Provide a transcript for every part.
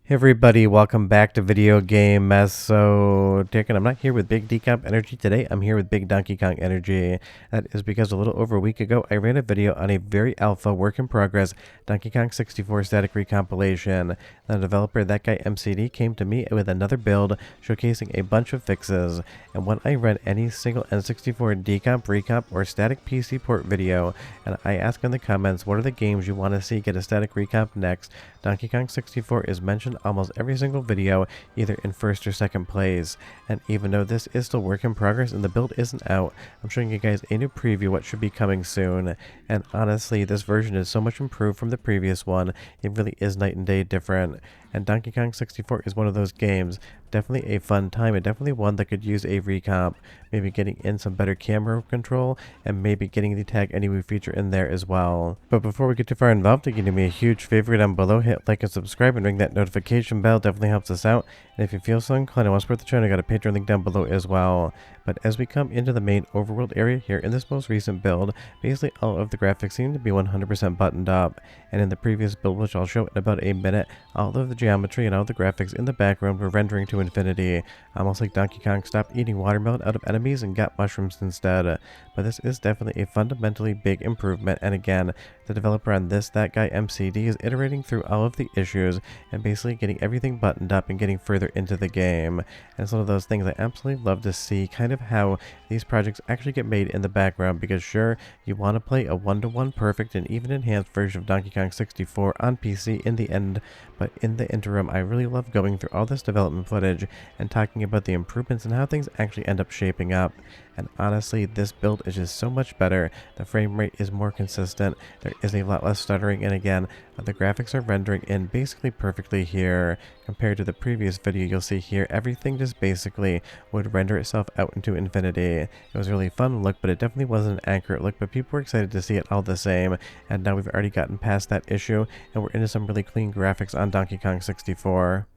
Hey everybody, welcome back to Video Game Mesotic, and I'm not here with Big Decomp Energy today, I'm here with Big Donkey Kong Energy. That is because a little over a week ago, I ran a video on a very alpha, work-in-progress Donkey Kong 64 static recompilation. The developer ThatGuyMcd came to me with another build showcasing a bunch of fixes, and when I run any single N64 decomp, recomp, or static PC port video, and I ask in the comments what are the games you want to see get a static recomp next, Donkey Kong 64 is mentioned almost every single video, either in first or second place. And even though this is still work in progress and the build isn't out, I'm showing you guys a new preview what should be coming soon. And honestly, this version is so much improved from the previous one, it really is night and day different. And Donkey Kong 64 is one of those games, definitely a fun time, and definitely one that could use a recomp, maybe getting in some better camera control, and maybe getting the Tag Anywhere feature in there as well. But before we get too far involved, you can do me a huge favor down below, hit like and subscribe, and ring that notification bell, definitely helps us out. And if you feel so inclined and want to support the channel, I got a Patreon link down below as well. But as we come into the main overworld area here in this most recent build, basically all of the graphics seem to be 100% buttoned up. And in the previous build, which I'll show in about a minute, all of the geometry and all the graphics in the background were rendering to infinity. Almost like Donkey Kong stopped eating watermelon out of enemies and got mushrooms instead. But this is definitely a fundamentally big improvement, and again, the developer on this, ThatGuyMcd, is iterating through all of the issues and basically getting everything buttoned up and getting further into the game. And it's one of those things I absolutely love to see, kind of how these projects actually get made in the background, because sure, you want to play a one-to-one perfect and even enhanced version of Donkey Kong 64 on PC in the end, but in the interim, I really love going through all this development footage and talking about the improvements and how things actually end up shaping up. And honestly, this build is just so much better. The frame rate is more consistent, there is a lot less stuttering, and again, the graphics are rendering in basically perfectly here. Compared to the previous video, you'll see here, everything just basically would render itself out into infinity. It was a really fun look, but it definitely wasn't an accurate look, but people were excited to see it all the same. And now we've already gotten past that issue, and we're into some really clean graphics on Donkey Kong 64.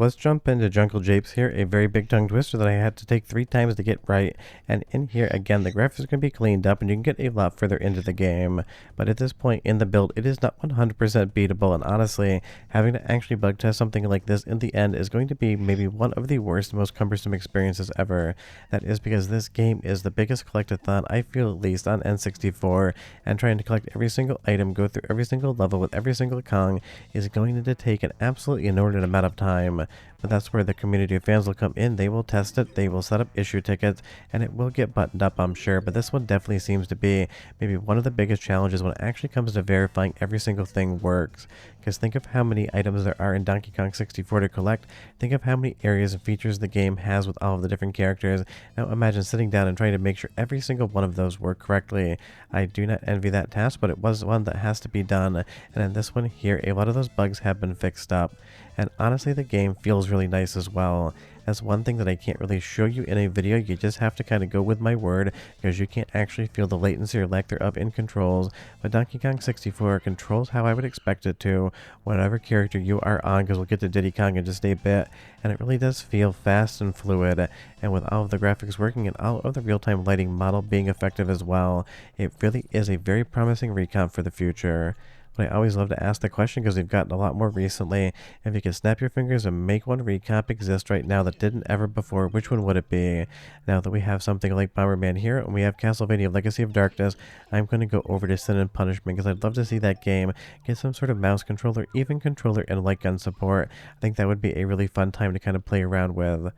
Let's jump into Jungle Japes here, a very big tongue twister that I had to take 3 times to get right. And in here, again, the graphics are going to be cleaned up and you can get a lot further into the game. But at this point in the build, it is not 100% beatable, and honestly, having to actually bug test something like this in the end is going to be maybe one of the worst, most cumbersome experiences ever. That is because this game is the biggest collectathon, I feel at least, on N64, and trying to collect every single item, go through every single level with every single Kong is going to take an absolutely inordinate amount of time. But that's where the community of fans will come in. They will test it, they will set up issue tickets, and it will get buttoned up, I'm sure. But this one definitely seems to be maybe one of the biggest challenges when it actually comes to verifying every single thing works. Because think of how many items there are in Donkey Kong 64 to collect. Think of how many areas and features the game has with all of the different characters. Now imagine sitting down and trying to make sure every single one of those work correctly. I do not envy that task, but it was one that has to be done. And in this one here, a lot of those bugs have been fixed up. And honestly, the game feels really nice as well. That's one thing that I can't really show you in a video. You just have to kind of go with my word, because you can't actually feel the latency or lack thereof in controls. But Donkey Kong 64 controls how I would expect it to, whatever character you are on, because we'll get to Diddy Kong in just a bit. And it really does feel fast and fluid. And with all of the graphics working and all of the real-time lighting model being effective as well, it really is a very promising recomp for the future. But I always love to ask the question, because we've gotten a lot more recently. If you could snap your fingers and make one recomp exist right now that didn't ever before, which one would it be? Now that we have something like Bomberman here and we have Castlevania Legacy of Darkness, I'm going to go over to Sin and Punishment, because I'd love to see that game get some sort of mouse controller, even controller and light gun support. I think that would be a really fun time to kind of play around with.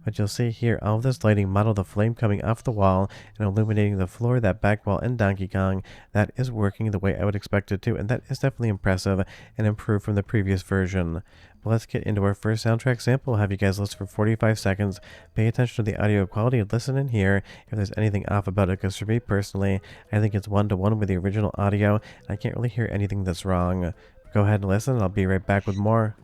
But you'll see here all of this lighting model, the flame coming off the wall and illuminating the floor, that back wall in Donkey Kong, that is working the way I would expect it to, and that is definitely impressive and improved from the previous version. But let's get into our first soundtrack sample. I'll have you guys listen for 45 seconds, pay attention to the audio quality, and listen in here if there's anything off about it, because for me personally, I think it's one-to-one with the original audio, and I can't really hear anything that's wrong. Go ahead and listen, and I'll be right back with more.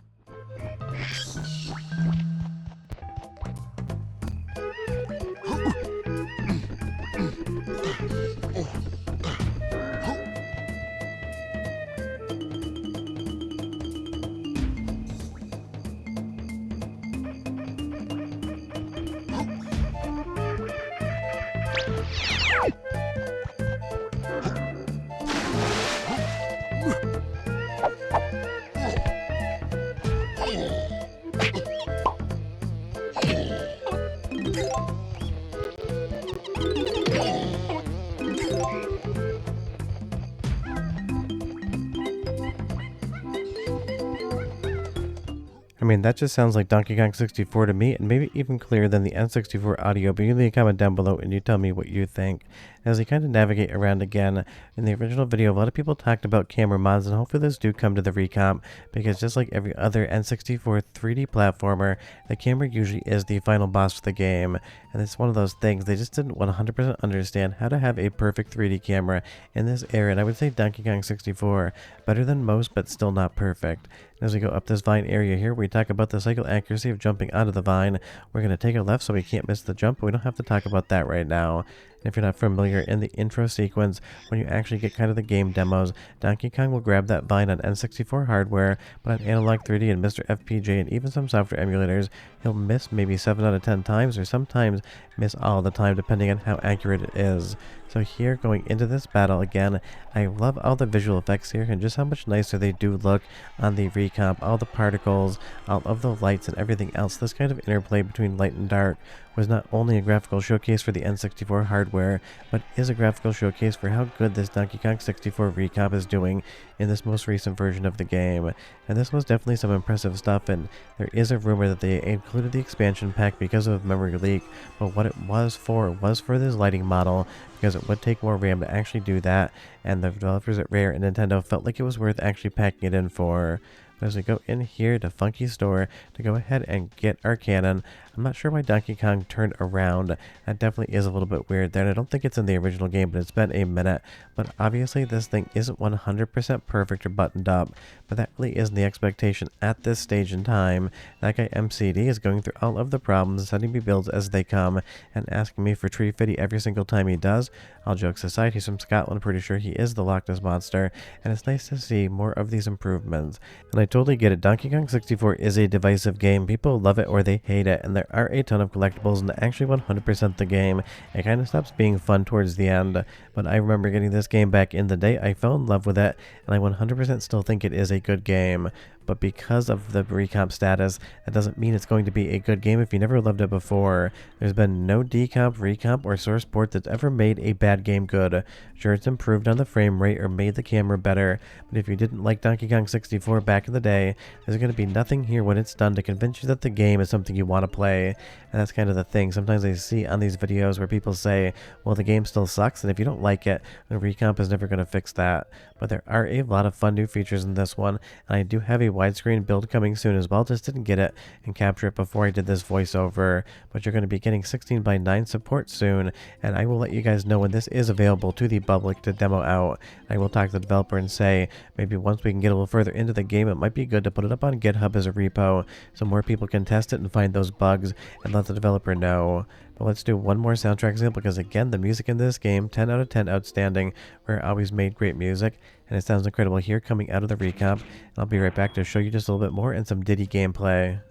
I mean, that just sounds like Donkey Kong 64 to me, and maybe even clearer than the N64 audio, but you leave a comment down below and you tell me what you think. As we kind of navigate around again, in the original video, a lot of people talked about camera mods, and hopefully those do come to the Recomp, because just like every other N64 3D platformer, the camera usually is the final boss of the game, and it's one of those things, they just didn't 100% understand how to have a perfect 3D camera in this era, and I would say Donkey Kong 64, better than most, but still not perfect. As we go up this vine area here, we talk about the cycle accuracy of jumping onto the vine. We're going to take a left so we can't miss the jump, but we don't have to talk about that right now. And if you're not familiar, in the intro sequence, when you actually get kind of the game demos, Donkey Kong will grab that vine on N64 hardware, but on Analog 3D and Mr. FPJ and even some software emulators, he'll miss maybe 7 out of 10 times, or sometimes miss all the time, depending on how accurate it is. So here, going into this battle again, I love all the visual effects here and just how much nicer they do look on the Recomp. All the particles, all of the lights and everything else. This kind of interplay between light and dark was not only a graphical showcase for the N64 hardware, but is a graphical showcase for how good this Donkey Kong 64 Recomp is doing in this most recent version of the game. And this was definitely some impressive stuff, and there is a rumor that they included the expansion pack because of memory leak, but what it was for this lighting model, because it would take more RAM to actually do that, and the developers at Rare and Nintendo felt like it was worth actually packing it in for. But as we go in here to Funky Store to go ahead and get our cannon, I'm not sure why Donkey Kong turned around. That definitely is a little bit weird there, and I don't think it's in the original game, but it's been a minute. But obviously this thing isn't 100% perfect or buttoned up, but that really isn't the expectation at this stage in time. ThatGuyMcd is going through all of the problems, sending me builds as they come, and asking me for Tree Fitty every single time he does. All jokes aside, he's from Scotland, pretty sure he is the Loch Ness Monster, and it's nice to see more of these improvements. And I totally get it, Donkey Kong 64 is a divisive game. People love it or they hate it, and there are a ton of collectibles, and actually 100% the game. It kind of stops being fun towards the end, but I remember getting this game back in the day. I fell in love with it, and I 100% still think it is a good game. But because of the Recomp status, that doesn't mean it's going to be a good game if you never loved it before. There's been no decomp, recomp, or source port that's ever made a bad game good. Sure, it's improved on the frame rate or made the camera better, but if you didn't like Donkey Kong 64 back in the day, there's going to be nothing here when it's done to convince you that the game is something you want to play. And that's kind of the thing. Sometimes I see on these videos where people say, well, the game still sucks, and if you don't like it, the Recomp is never going to fix that. But there are a lot of fun new features in this one, and I do have a widescreen build coming soon as well. Just didn't get it and capture it before I did this voiceover, but you're going to be getting 16:9 support soon, and I will let you guys know when this is available to the public to demo out. I will talk to the developer and say maybe once we can get a little further into the game, it might be good to put it up on GitHub as a repo so more people can test it and find those bugs and let the developer know. But let's do one more soundtrack example, because again, the music in this game, 10 out of 10 outstanding. Rare always made great music, and it sounds incredible here coming out of the Recomp. And I'll be right back to show you just a little bit more and some Diddy gameplay.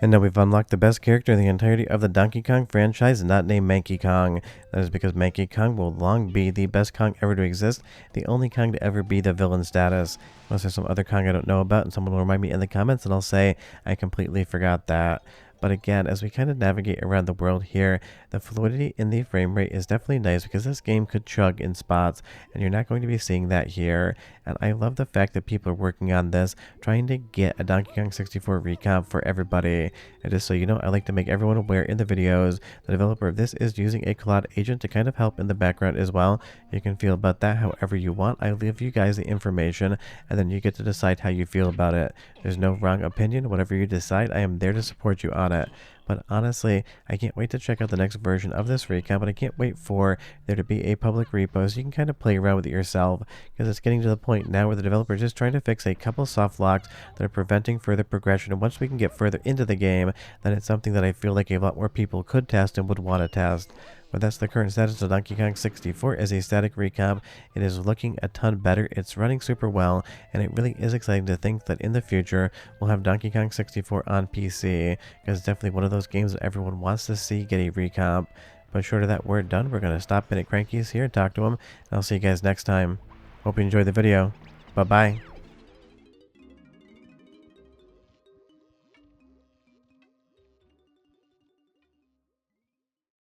And now we've unlocked the best character in the entirety of the Donkey Kong franchise, not named Manky Kong. That is because Manky Kong will long be the best Kong ever to exist, the only Kong to ever be the villain status. Unless there's some other Kong I don't know about and someone will remind me in the comments, and I'll say I completely forgot that. But again, as we kind of navigate around the world here, the fluidity in the frame rate is definitely nice, because this game could chug in spots, and you're not going to be seeing that here. And I love the fact that people are working on this, trying to get a Donkey Kong 64 Recomp for everybody. And just so you know, I like to make everyone aware in the videos, the developer of this is using a cloud agent to kind of help in the background as well. You can feel about that however you want. I leave you guys the information, and then you get to decide how you feel about it. There's no wrong opinion. Whatever you decide, I am there to support you on it. But honestly, I can't wait to check out the next version of this Recomp, and I can't wait for there to be a public repo so you can kind of play around with it yourself, because it's getting to the point now where the developer is just trying to fix a couple soft locks that are preventing further progression, and once we can get further into the game, then it's something that I feel like a lot more people could test and would want to test. But that's the current status of Donkey Kong 64 as a static recomp. It is looking a ton better. It's running super well, and it really is exciting to think that in the future we'll have Donkey Kong 64 on PC, because it's definitely one of those games that everyone wants to see get a recomp. But short of that, we're done. We're going to stop in at Cranky's here and talk to him, and I'll see you guys next time. Hope you enjoyed the video. Bye-bye.